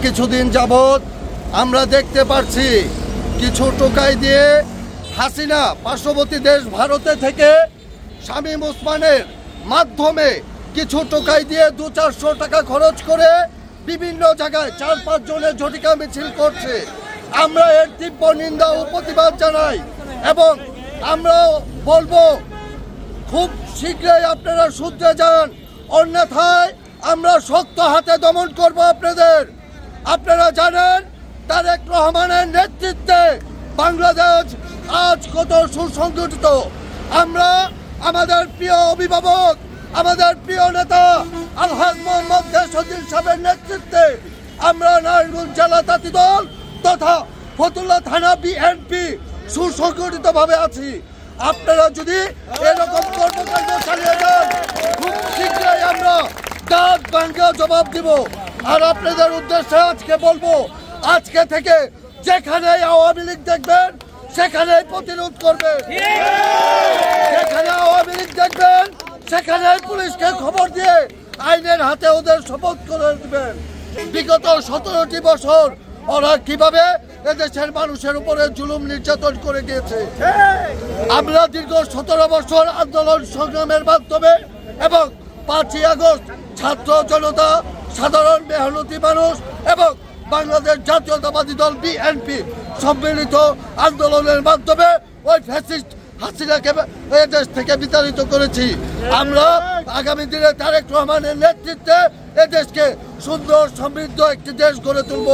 কিছুদিন যাবত আমরা দেখতে পাচ্ছি কিছু টোকাই দিয়ে হাসিনা পার্শ্ববর্তী দেশ ভারতে থেকে শামীম ওসমানের মাধ্যমে কিছু টোকাই দিয়ে 200-400 টাকা খরচ করে বিভিন্ন জায়গায় 4-5 জনের ঝটিকা মিছিল করছে। আমরা এর তীব্র নিন্দা ও প্রতিবাদ জানাই এবং আমরা বলবো খুব শীঘ্রই আপনারা শুধরে যান, অন্যথায় আমরা শক্ত হাতে দমন করব আপনাদের। আপনারা জানেন তারেক রহমানের নেতৃত্বে বাংলাদেশ আজ কত সুসংগঠিত। আমরা আমাদের প্রিয় অভিভাবক, আমাদের প্রিয় নেতা আলহাজ মোহাম্মদ দেশউদ্দিন সাহেবের নেতৃত্বে আমরা নারায়ণগঞ্জ জেলা তাঁতি দল তথা ফতুল্লা থানা বিএনপি সুসংগঠিতভাবে আছি। আপনারা যদি এরকম কর্মকাণ্ড চালিয়ে যান, খুব শীঘ্রই আমরা দাঁত ভাঙা জবাব দিব। আর আপনাদের উদ্দেশ্যে আজকে বলবো, আজকে থেকে যেখানে আওয়ামী লীগ দেখবেন সেখানেই প্রতিরোধ করবেন, যেখানে আওয়ামী লীগ দেখবেন সেখানে পুলিশকে খবর দিয়ে আইনের হাতে ওদের শপথ করে দেবেন। বিগত 17টি বছর ওরা কিভাবে এদেশের মানুষের উপরে জুলুম নির্যাতন করে গিয়েছে। আমরা দীর্ঘ 17 বছর আন্দোলন সংগ্রামের মাধ্যমে এবং 5ই আগস্ট ছাত্র জনতা, সাধারণ মেহনতি মানুষ এবং বাংলাদেশ জাতীয়তাবাদী দল বিএনপি সম্মিলিত আন্দোলনের মাধ্যমে ওই ফ্যাসিস্ট হাসিনাকে দেশ থেকে বিতাড়িত করেছি। আমরা আগামী দিনে তারেক রহমানের নেতৃত্বে এদেশকে সুন্দর সমৃদ্ধ একটি দেশ গড়ে তুলব।